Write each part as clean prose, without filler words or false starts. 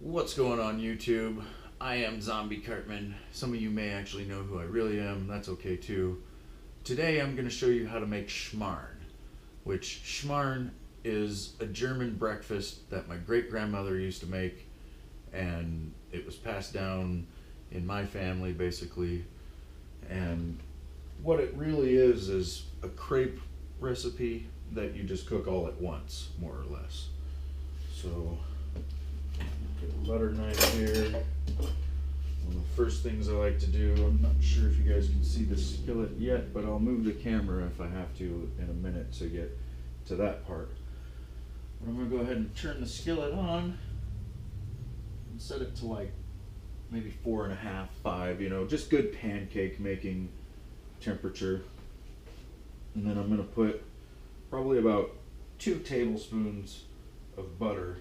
What's going on YouTube? I am Zombie Cartman. Some of you may actually know who I really am. That's okay too. Today I'm going to show you how to make Shmarn, which Shmarn is a German breakfast that my great grandmother used to make, and it was passed down in my family basically. And what it really is a crepe recipe that you just cook all at once, more or less. So get a butter knife here. One of the first things I like to do, I'm not sure if you guys can see the skillet yet, but I'll move the camera if I have to in a minute to get to that part. But I'm going to go ahead and turn the skillet on and set it to like maybe 4.5, 5, just good pancake making temperature. And then I'm going to put probably about 2 tablespoons of butter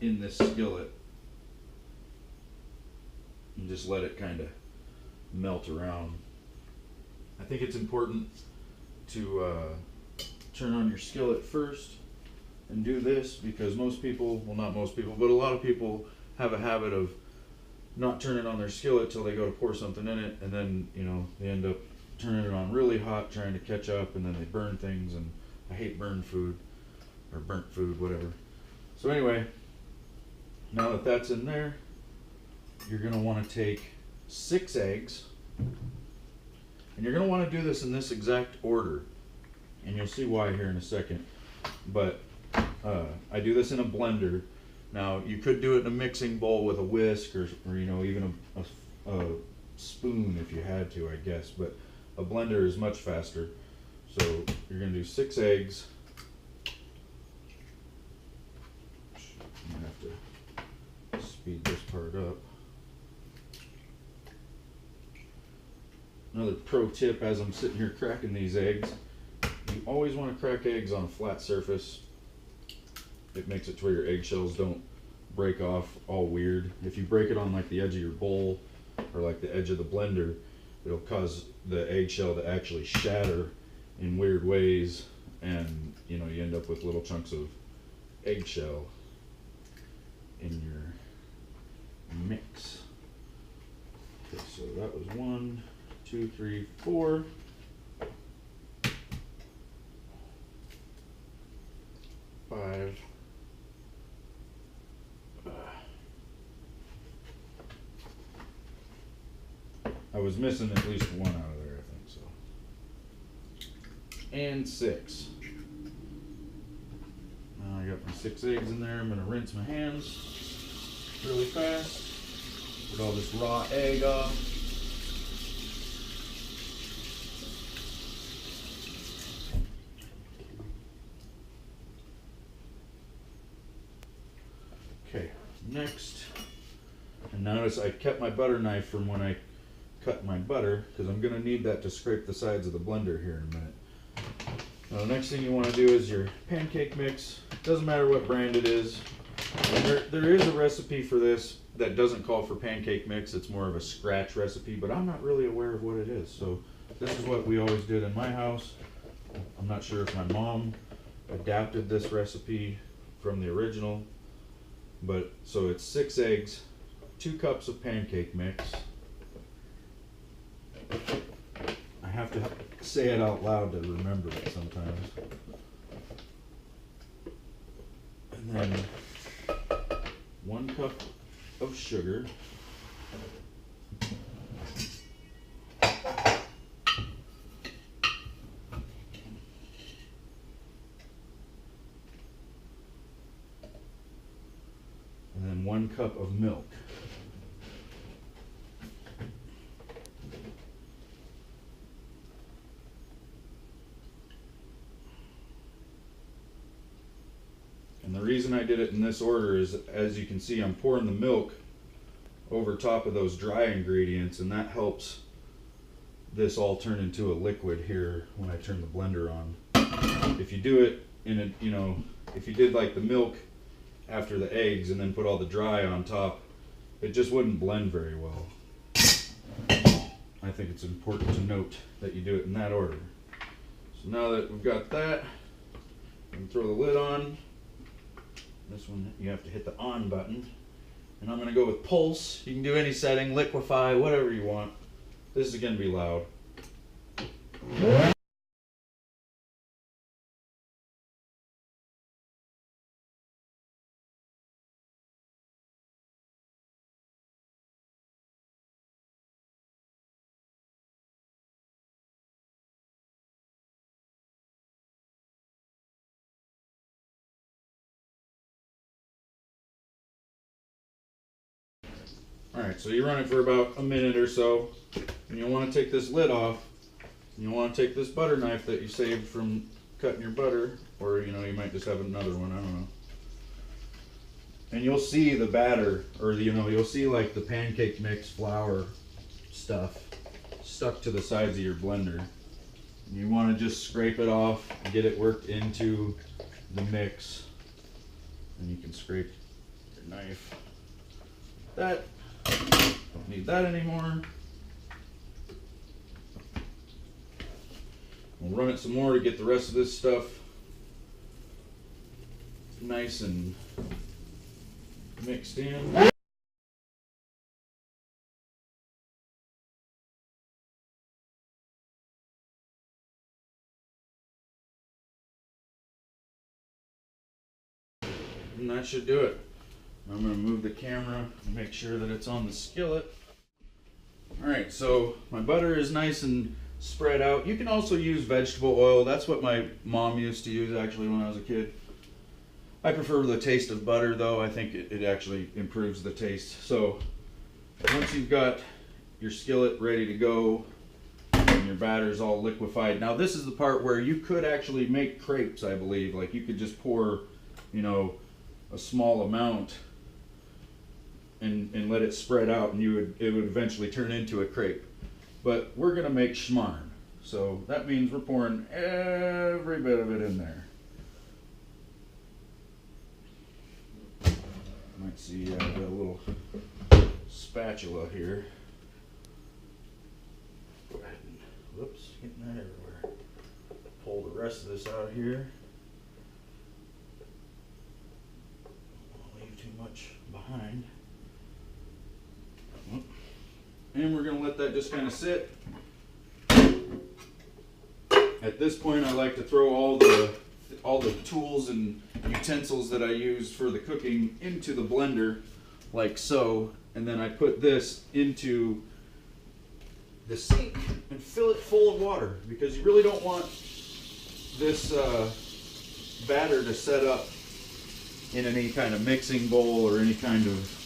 in this skillet and just let it kind of melt around. I think it's important to turn on your skillet first and do this because most people, well not most people, but a lot of people have a habit of not turning on their skillet till they go to pour something in it, and then they end up turning it on really hot trying to catch up, and then they burn things, and I hate burned food or burnt food, whatever. So anyway, now that that's in there, you're going to want to take 6 eggs, and you're going to want to do this in this exact order, and you'll see why here in a second. But I do this in a blender. Now you could do it in a mixing bowl with a whisk or even a spoon if you had to, I guess, but a blender is much faster. So you're going to do 6 eggs. I'm going to have to speed this part up. Another pro tip as I'm sitting here cracking these eggs, you always want to crack eggs on a flat surface. It makes it to where your eggshells don't break off all weird. If you break it on like the edge of your bowl or like the edge of the blender, it'll cause the eggshell to actually shatter in weird ways, and you end up with little chunks of eggshell in your mix. Okay, so that was 1, 2, 3, 4. 5. I was missing at least one out of there, I think so. And 6. Now I got my 6 eggs in there. I'm going to rinse my hands really fast. Get all this raw egg off. Okay, next. And notice I kept my butter knife from when I cut my butter, because I'm going to need that to scrape the sides of the blender here in a minute. Now the next thing you want to do is your pancake mix. Doesn't matter what brand it is. There is a recipe for this that doesn't call for pancake mix. It's more of a scratch recipe, but I'm not really aware of what it is. So this is what we always did in my house. I'm not sure if my mom adapted this recipe from the original, but so it's 6 eggs, 2 cups of pancake mix. I have to say it out loud to remember it sometimes. And then 1 cup of sugar. And then 1 cup of milk. And the reason I did it in this order is, as you can see, I'm pouring the milk over top of those dry ingredients, and that helps this all turn into a liquid here when I turn the blender on. If you do it in a, if you did like the milk after the eggs and then put all the dry on top, it just wouldn't blend very well. I think it's important to note that you do it in that order. So now that we've got that, I'm going to throw the lid on. This one you have to hit the on button. And I'm going to go with pulse. You can do any setting, liquefy, whatever you want. This is going to be loud. Alright, so you run it for about a minute or so, and you'll want to take this lid off, and you'll want to take this butter knife that you saved from cutting your butter, or you might just have another one, I don't know. And you'll see the batter, or you'll see like the pancake mix flour stuff stuck to the sides of your blender. And you want to just scrape it off and get it worked into the mix. And you can scrape your knife. That. Don't need that anymore. We'll run it some more to get the rest of this stuff nice and mixed in. And that should do it. I'm going to move the camera and make sure that it's on the skillet. Alright, so my butter is nice and spread out. You can also use vegetable oil. That's what my mom used to use actually when I was a kid. I prefer the taste of butter though. I think it actually improves the taste. So once you've got your skillet ready to go and your batter's all liquefied. Now this is the part where you could actually make crepes, I believe. Like you could just pour, a small amount and let it spread out, and it would eventually turn into a crepe. But we're gonna make Shmarn, so that means we're pouring every bit of it in there. Might see I have a little spatula here. Go ahead and, whoops, getting that everywhere. Pull the rest of this out of here. Don't leave too much behind. And we're going to let that just kind of sit. At this point, I like to throw all the tools and utensils that I use for the cooking into the blender, like so. And then I put this into the sink and fill it full of water, because you really don't want this batter to set up in any kind of mixing bowl or any kind of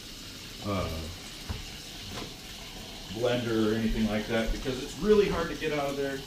blender or anything like that, because it's really hard to get out of there.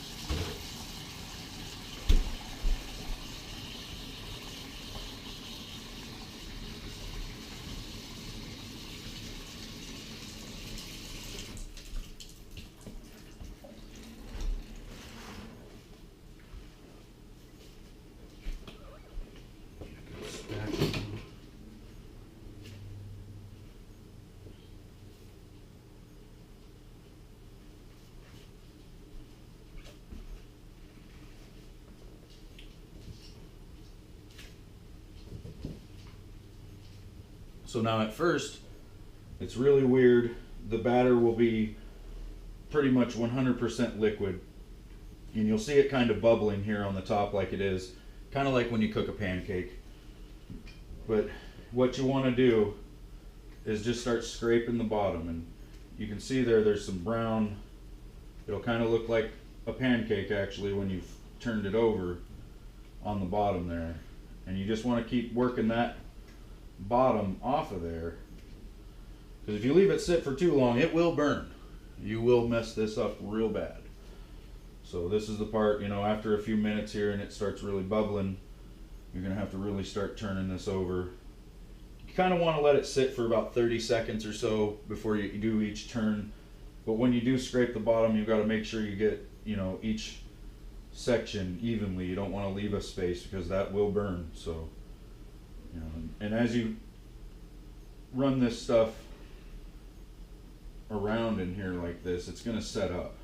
So now at first, it's really weird. The batter will be pretty much 100% liquid. And you'll see it kind of bubbling here on the top like it is. Kind of like when you cook a pancake. But what you want to do is just start scraping the bottom. And you can see there's some brown. It'll kind of look like a pancake actually when you've turned it over on the bottom there. And you just want to keep working that bottom off of there, because if you leave it sit for too long, it will burn. You will mess this up real bad. So this is the part, after a few minutes here and it starts really bubbling, you're gonna have to really start turning this over. You kind of want to let it sit for about 30 seconds or so before you do each turn. But when you do scrape the bottom, you've got to make sure you get each section evenly. You don't want to leave a space, because that will burn. So and as you run this stuff around in here like this, it's going to set up.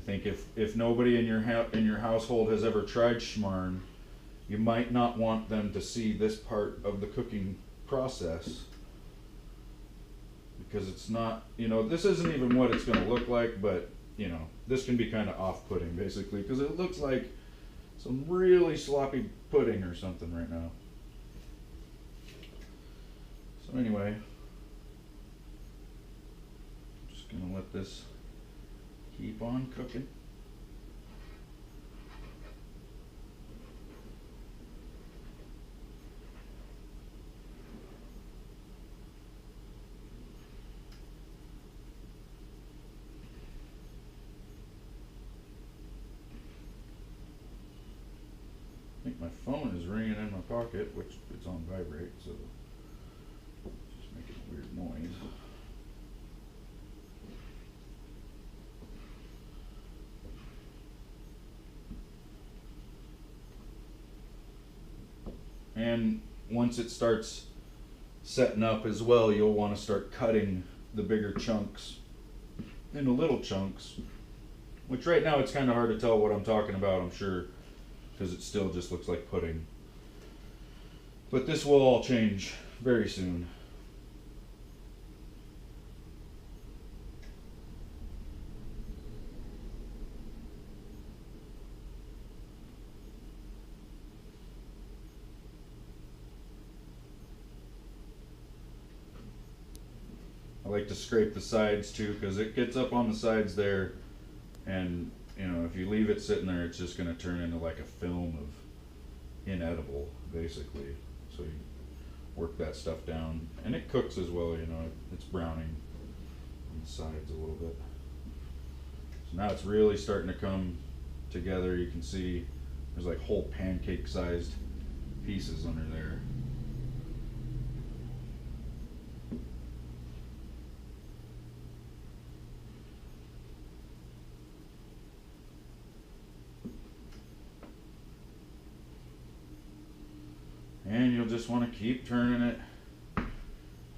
I think if nobody in your household has ever tried Shmarn, you might not want them to see this part of the cooking process, because it's not, this isn't even what it's going to look like, but this can be kind of off-putting basically, because it looks like some really sloppy pudding or something right now. So anyway, just gonna let this keep on cooking. I think my phone is ringing in my pocket, which it's on vibrate, so it's just making a weird noise. And once it starts setting up as well, you'll want to start cutting the bigger chunks into little chunks, which right now it's kind of hard to tell what I'm talking about, I'm sure, because it still just looks like pudding. But this will all change very soon. I like to scrape the sides too, because it gets up on the sides there, and if you leave it sitting there, it's just going to turn into like a film of inedible, basically. So you work that stuff down, and it cooks as well. It's browning on the sides a little bit. So now it's really starting to come together. You can see there's like whole pancake-sized pieces under there. And you'll just want to keep turning it,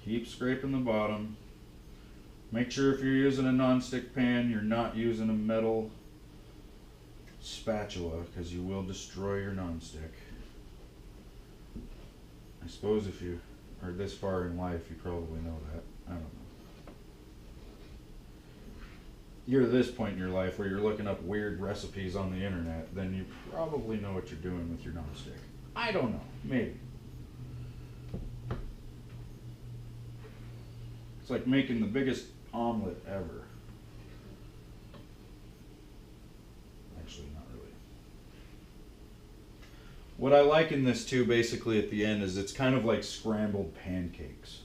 keep scraping the bottom. Make sure if you're using a non-stick pan, you're not using a metal spatula, because you will destroy your non-stick. I suppose if you are this far in life, you probably know that. I don't know. You're at this point in your life where you're looking up weird recipes on the internet, then you probably know what you're doing with your non-stick. I don't know, maybe. It's like making the biggest omelet ever. Actually, not really. What I like in this too, basically at the end, is it's kind of like scrambled pancakes,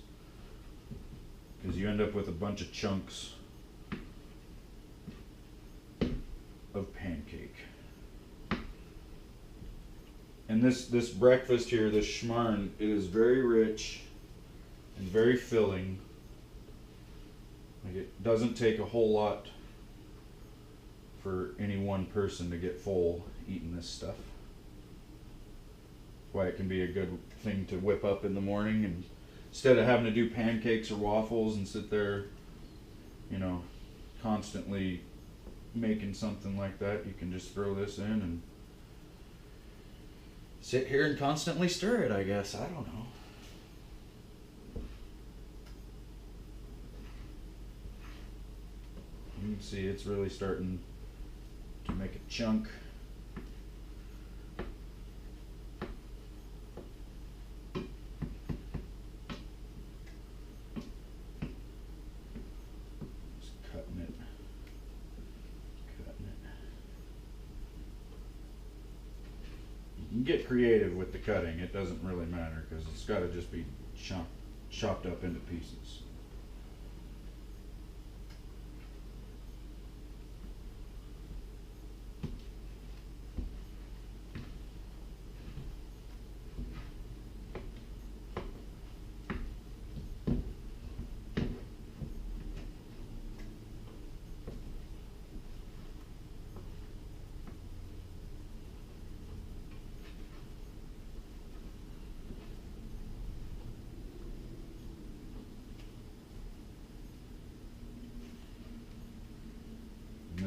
because you end up with a bunch of chunks of pancake. And this breakfast here, this Shmarn, it is very rich and very filling. Like, it doesn't take a whole lot for any one person to get full eating this stuff. That's why it can be a good thing to whip up in the morning, and instead of having to do pancakes or waffles and sit there, constantly making something like that, you can just throw this in and sit here and constantly stir it, I guess. I don't know. You can see it's really starting to make a chunk. Just cutting it. You can get creative with the cutting. It doesn't really matter, because it's got to just be chopped up into pieces.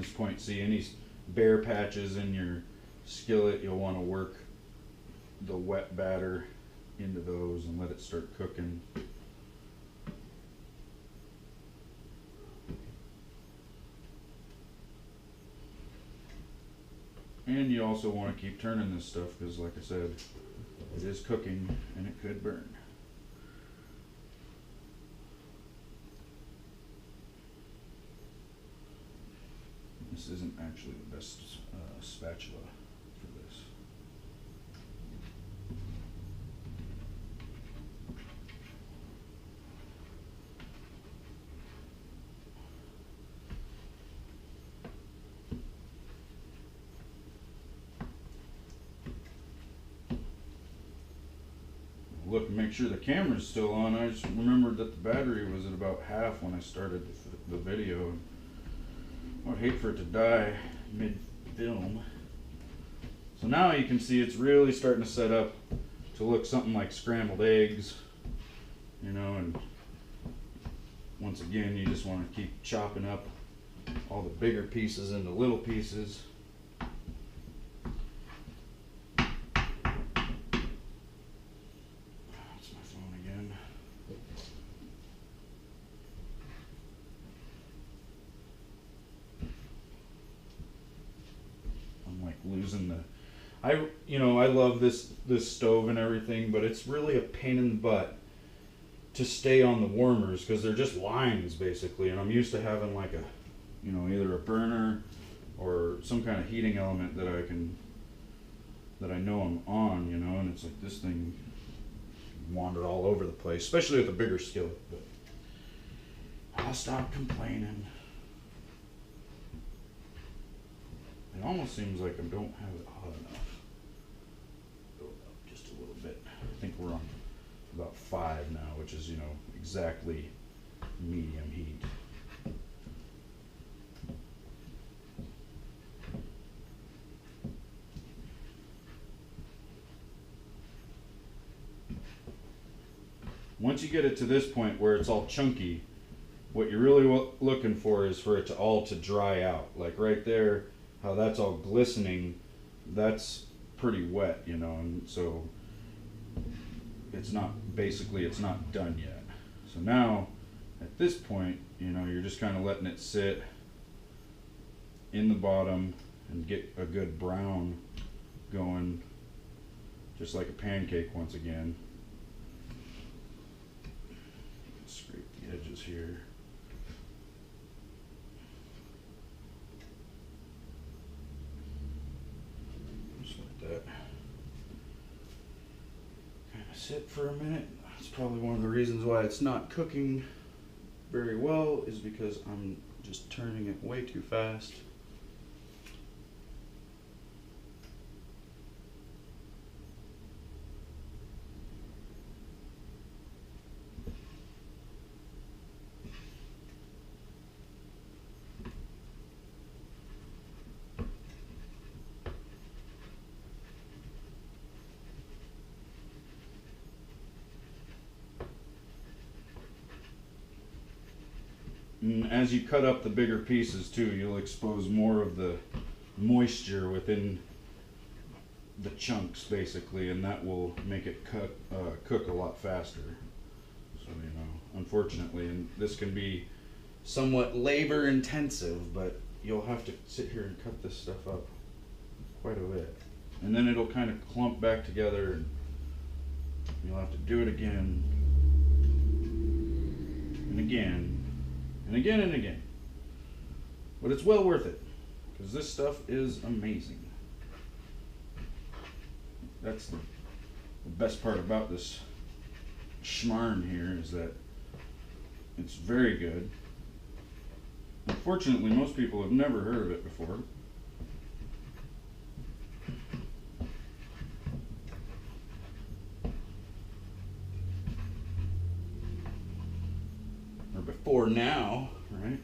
this point. See any bare patches in your skillet, you'll want to work the wet batter into those and let it start cooking. And you also want to keep turning this stuff because, like I said, it is cooking and it could burn. This isn't actually the best spatula for this. Look and make sure the camera's still on. I just remembered that the battery was at about half when I started the video. I would hate for it to die mid-film. So now you can see it's really starting to set up to look something like scrambled eggs, you know, and once again you just want to keep chopping up all the bigger pieces into little pieces. Losing the I love this stove and everything, but it's really a pain in the butt to stay on the warmers because they're just lines basically, and I'm used to having like a either a burner or some kind of heating element that I know I'm on, and it's like this thing wandered all over the place, especially with a bigger skillet, but I'll stop complaining. It almost seems like I don't have it hot enough. Go up just a little bit. I think we're on about 5 now, which is, exactly medium heat. Once you get it to this point where it's all chunky, what you're really looking for is for it to all dry out. Like right there, how that's all glistening, that's pretty wet, and so it's not done yet. So now at this point, you're just kind of letting it sit in the bottom and get a good brown going, just like a pancake once again. Scrape the edges here. That kind of sit for a minute. That's probably one of the reasons why it's not cooking very well, is because I'm just turning it way too fast. And as you cut up the bigger pieces too, you'll expose more of the moisture within the chunks basically, and that will make it cook a lot faster. So unfortunately, and this can be somewhat labor intensive, but you'll have to sit here and cut this stuff up quite a bit, and then it'll kind of clump back together, and you'll have to do it again and again. And again and again. But it's well worth it, because this stuff is amazing. That's the best part about this Shmarn here, is that it's very good. Unfortunately, most people have never heard of it before. Before now, right?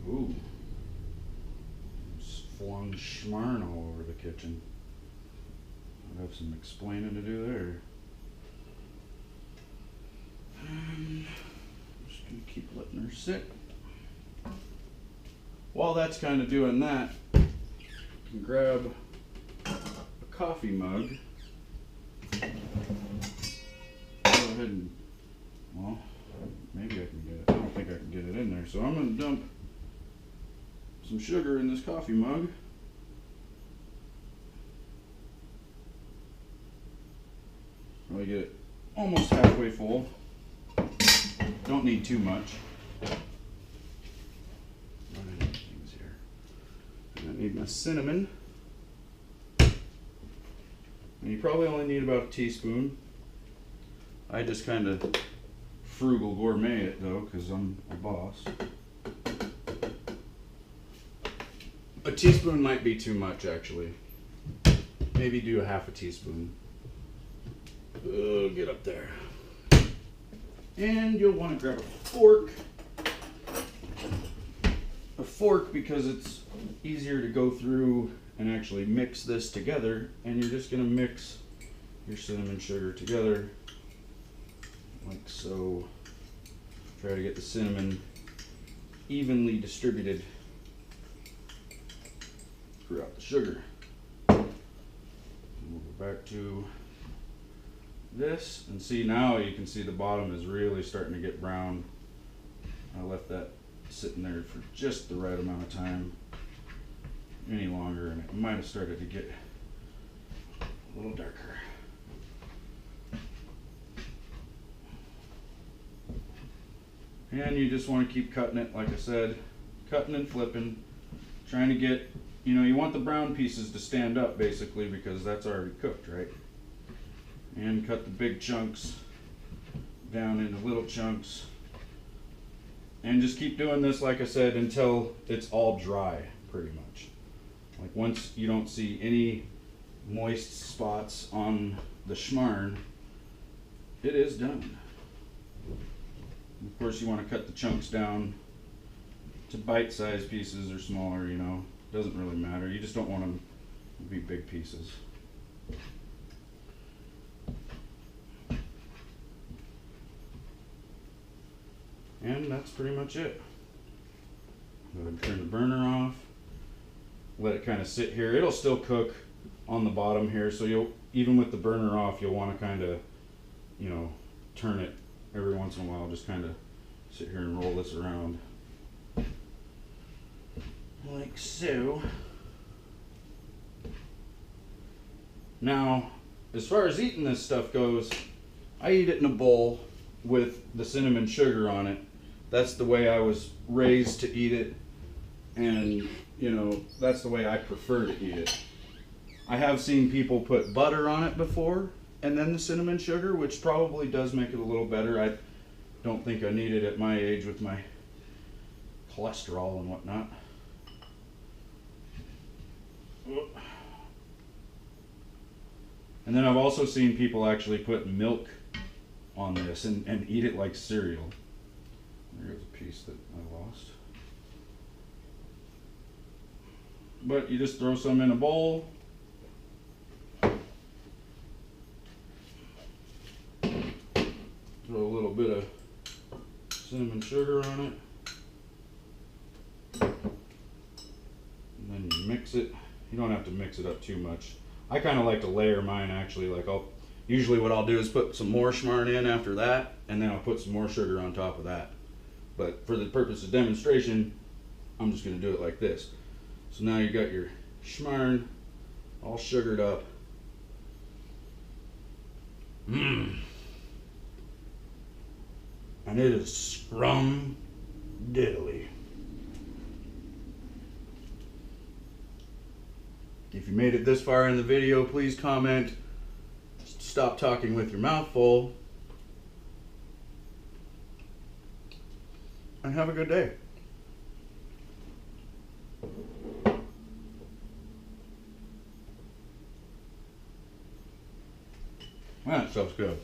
Ooh, it's flying long Shmarn all over the kitchen. I have some explaining to do there. And just gonna keep letting her sit. While that's kind of doing that, you can grab a coffee mug. Go ahead and, well, maybe I can get it. I don't think I can get it in there. So I'm going to dump some sugar in this coffee mug. Probably get it almost halfway full. Don't need too much. Things here. And I need my cinnamon. And you probably only need about a teaspoon. I just kind of frugal gourmet it though, because I'm a boss. A teaspoon might be too much actually. Maybe do a half a teaspoon. Oh, get up there. And you'll want to grab a fork. A fork because it's easier to go through and actually mix this together. And you're just going to mix your cinnamon sugar together like so. Try to get the cinnamon evenly distributed throughout the sugar. And we'll go back to this and see, now you can see the bottom is really starting to get brown. I left that sitting there for just the right amount of time. Any longer and it might have started to get a little darker. And you just want to keep cutting it, like I said, cutting and flipping, trying to get, you want the brown pieces to stand up basically because that's already cooked, right? And cut the big chunks down into little chunks. And just keep doing this, like I said, until it's all dry, pretty much. Like once you don't see any moist spots on the Shmarn, it is done. Of course, you want to cut the chunks down to bite-sized pieces or smaller, doesn't really matter. You just don't want them to be big pieces. And that's pretty much it. Go ahead and turn the burner off. Let it kind of sit here. It'll still cook on the bottom here, so you'll, even with the burner off, you'll want to kind of, turn it every once in a while. Just kind of sit here and roll this around. Like so. Now, as far as eating this stuff goes, I eat it in a bowl with the cinnamon sugar on it. That's the way I was raised to eat it, and that's the way I prefer to eat it. I have seen people put butter on it before and then the cinnamon sugar, which probably does make it a little better. I don't think I need it at my age with my cholesterol and whatnot. And then I've also seen people actually put milk on this and eat it like cereal. There's a piece that I lost. But you just throw some in a bowl. Throw a little bit of cinnamon sugar on it. And then you mix it. You don't have to mix it up too much. I kind of like to layer mine actually. Like usually what I'll do is put some more Shmarn in after that, and then I'll put some more sugar on top of that. But for the purpose of demonstration, I'm just going to do it like this. So now you got your Shmarn all sugared up. And it is scrum diddly. If you made it this far in the video, please comment. Stop talking with your mouth full. And have a good day. That stuff's good.